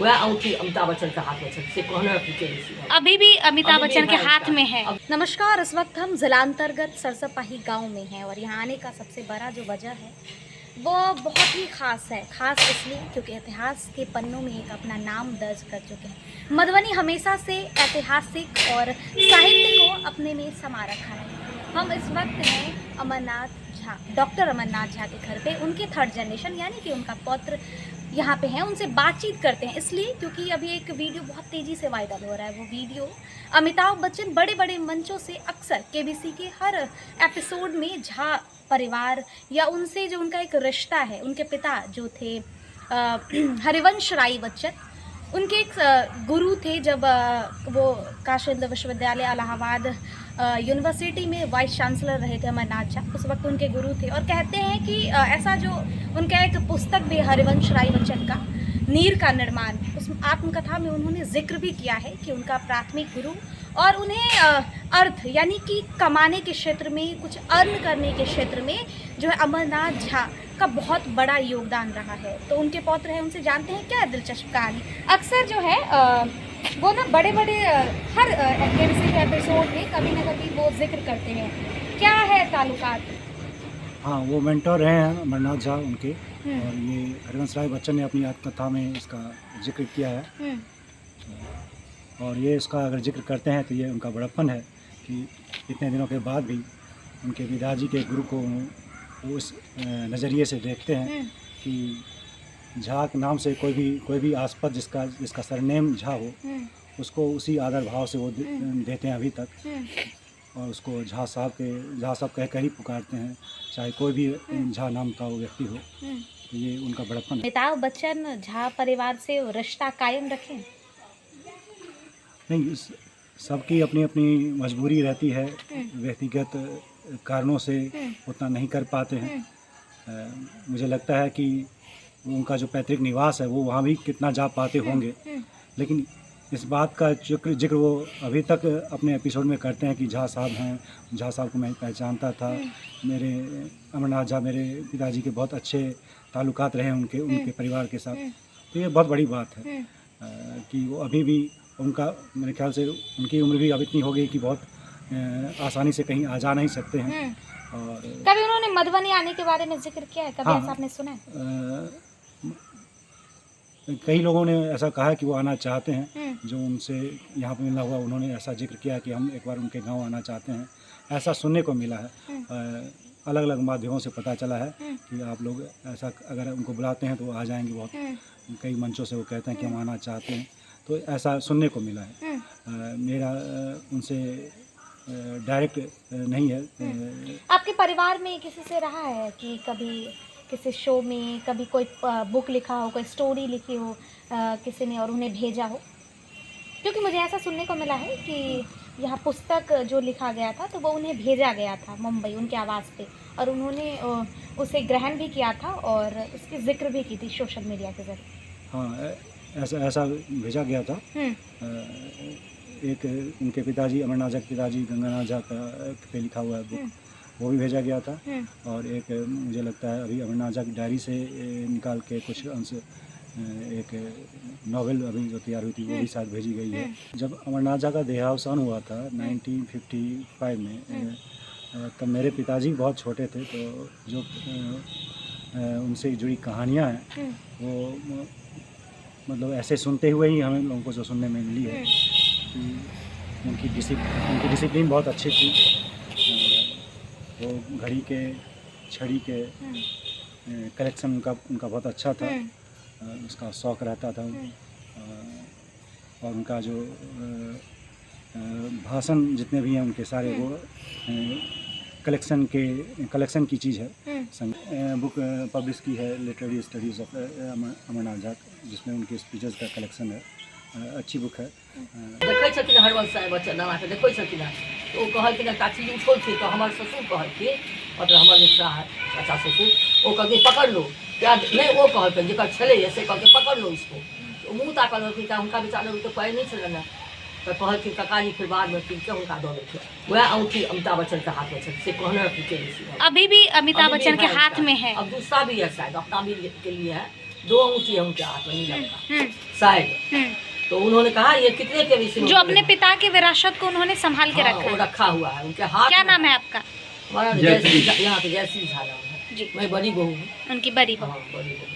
वह अंगूठी अमिताभ बच्चन के हाथ में से कहना कि अभी भी अमिताभ अभी भी बच्चन के है हाथ उसका। में है। नमस्कार, इस वक्त हम जिलांतर्गत सरसपाही गांव में हैं और यहाँ आने का सबसे बड़ा जो वजह है वो बहुत ही ख़ास है। ख़ास इसलिए क्योंकि इतिहास के पन्नों में एक अपना नाम दर्ज कर चुके हैं। मधुबनी हमेशा से ऐतिहासिक और साहित्य को अपने में समा रखा है। हम इस वक्त हैं अमरनाथ झा, डॉक्टर अमरनाथ झा के घर पे। उनके थर्ड जनरेशन यानी कि उनका पौत्र यहाँ पे हैं। उनसे बातचीत करते हैं इसलिए क्योंकि अभी एक वीडियो बहुत तेज़ी से वायरल हो रहा है। वो वीडियो अमिताभ बच्चन बड़े बड़े मंचों से अक्सर केबीसी के हर एपिसोड में झा परिवार या उनसे जो उनका एक रिश्ता है, उनके पिता जो थे हरिवंश राय बच्चन, उनके एक गुरु थे जब वो काशी हिंदू विश्वविद्यालय इलाहाबाद यूनिवर्सिटी में वाइस चांसलर रहे थे अमरनाथ झा, उस वक्त उनके गुरु थे। और कहते हैं कि ऐसा जो उनका एक पुस्तक भी हरिवंश राय बच्चन का नीर का निर्माण, उस आत्मकथा में उन्होंने जिक्र भी किया है कि उनका प्राथमिक गुरु और उन्हें अर्थ यानी कि कमाने के क्षेत्र में, कुछ अर्न करने के क्षेत्र में जो है अमरनाथ झा का बहुत बड़ा योगदान रहा है। तो उनके पौत्र हैं, उनसे जानते हैं क्या है दिलचस्प कहानी। अक्सर जो है वो ना बड़े बड़े हर केबीसी के एपिसोड में कभी ना कभी वो जिक्र करते हैं। क्या है ताल्लुकात? हाँ, वो मेंटर हैं अमरनाथ झा उनके, और ये हरिवंश राय बच्चन ने अपनी आत्मकथा में इसका जिक्र किया है। और ये इसका अगर जिक्र करते हैं तो ये उनका बड़प्पन है कि इतने दिनों के बाद भी उनके पिताजी के गुरु को वो उस नज़रिए से देखते हैं कि झा के नाम से कोई भी आस्पद जिसका सरनेम झा हो, उसको उसी आदर भाव से वो देते हैं अभी तक, और उसको झा साहब कह ही पुकारते हैं, चाहे कोई भी झा नाम का वो व्यक्ति हो। तो ये उनका बड़प्पन है। अमिताभ बच्चन झा परिवार से रिश्ता कायम रखें? नहीं, सबकी अपनी अपनी मजबूरी रहती है, व्यक्तिगत कारणों से उतना नहीं कर पाते हैं। मुझे लगता है कि उनका जो पैतृक निवास है वो वहाँ भी कितना जा पाते होंगे, लेकिन इस बात का जिक्र वो अभी तक अपने एपिसोड में करते हैं कि झा साहब हैं, झा साहब को मैं पहचानता था, मेरे अमरनाथ झा मेरे पिताजी के बहुत अच्छे ताल्लुकात रहे उनके परिवार के साथ। तो ये बहुत बड़ी बात है कि वो अभी भी उनका, मेरे ख्याल से उनकी उम्र भी अब इतनी हो गई कि बहुत आसानी से कहीं आ जा नहीं सकते हैं। और कभी उन्होंने मधुबनी आने के बारे में जिक्र किया है? कभी हाँ, ऐसा आपने सुना है? कई लोगों ने ऐसा कहा है कि वो आना चाहते हैं, जो उनसे यहाँ पे मिलना हुआ उन्होंने ऐसा जिक्र किया कि हम एक बार उनके गांव आना चाहते हैं। ऐसा सुनने को मिला है, अलग अलग माध्यमों से पता चला है कि आप लोग ऐसा अगर उनको बुलाते हैं तो वो आ जाएंगे। बहुत कई मंचों से वो कहते हैं कि हम आना चाहते हैं, तो ऐसा सुनने को मिला है। मेरा उनसे डायरेक्ट नहीं है। आपके परिवार में किसी से रहा है कि कभी किसी शो में कभी कोई बुक लिखा हो, कोई स्टोरी लिखी हो किसी ने और उन्हें भेजा हो? क्योंकि मुझे ऐसा सुनने को मिला है कि यहाँ पुस्तक जो लिखा गया था तो वो उन्हें भेजा गया था मुंबई उनके आवास पे, और उन्होंने उसे ग्रहण भी किया था और उसकी जिक्र भी की थी सोशल मीडिया के जरिए। हाँ, ऐसा भेजा गया था। एक उनके पिताजी अमरनाथ झा के पिताजी गंगानाथ झा का पे लिखा हुआ है बुक, वो भी भेजा गया था। और एक मुझे लगता है अभी अमरनाथ झा की डायरी से निकाल के कुछ अंश, एक नॉवेल अभी जो तैयार हुई थी वो भी शायद भेजी गई है। जब अमरनाथ झा का देहावसान हुआ था 1955 में, तब मेरे पिताजी बहुत छोटे थे, तो जो उनसे जुड़ी कहानियाँ हैं वो मतलब ऐसे सुनते हुए ही हमें लोगों को जो सुनने में मिली है कि उनकी डिसिप्लिन बहुत अच्छी थी। वो घड़ी के, छड़ी के कलेक्शन उनका बहुत अच्छा था, उसका शौक़ रहता था। और उनका जो भाषण जितने भी हैं उनके सारे वो कलेक्शन की चीज़ है। बुक पब्लिश की है literary studies of Amarnath Jha, जिसमें उनके स्पीचेस का कलेक्शन है। अच्छी बुक है। देखै छथिन हरिवंश राय बच्चन नाना के देखै छथिन, तो कहलखिन काची दिन छोड़ थे, तो हमारे ससुर कहलखिन, मतलब हमारे मित्रा है चाचा ससुर, वो कहलखिन पकड़ लो, क्या नहीं वो कहलखिन जेकर छलै से कहलखिन पकड़ लो इसको। तो मुँह ताकल रहलखिन, उनका बेचारा तो पैर नहीं छलनि है, तो कहलखिन ककाजी फिर बाद में कीन के उनका दऽ देलखिन। वह अंगूठी अमिताभ बच्चन के हाथ में से कहना कि अभी भी अमिताभ बच्चन के हाथ में है। अब दूसरा भी है शायद, अपना भी के लिए है, 2 अंगूठी है उनके हाथ में नीलम का हम्म, शायद। हम्म। तो उन्होंने कहा ये कितने के विषय में जो अपने पिता की विरासत को उन्होंने संभाल के हाँ, रखा वो है। रखा हुआ है उनके हाथ क्या में। नाम है आपका? हमारा जयश्री। यहाँ पे जयश्री झाला है। जी, मैं बड़ी बहू हूँ। उनकी बड़ी बहू। हाँ, बड़ी बहू।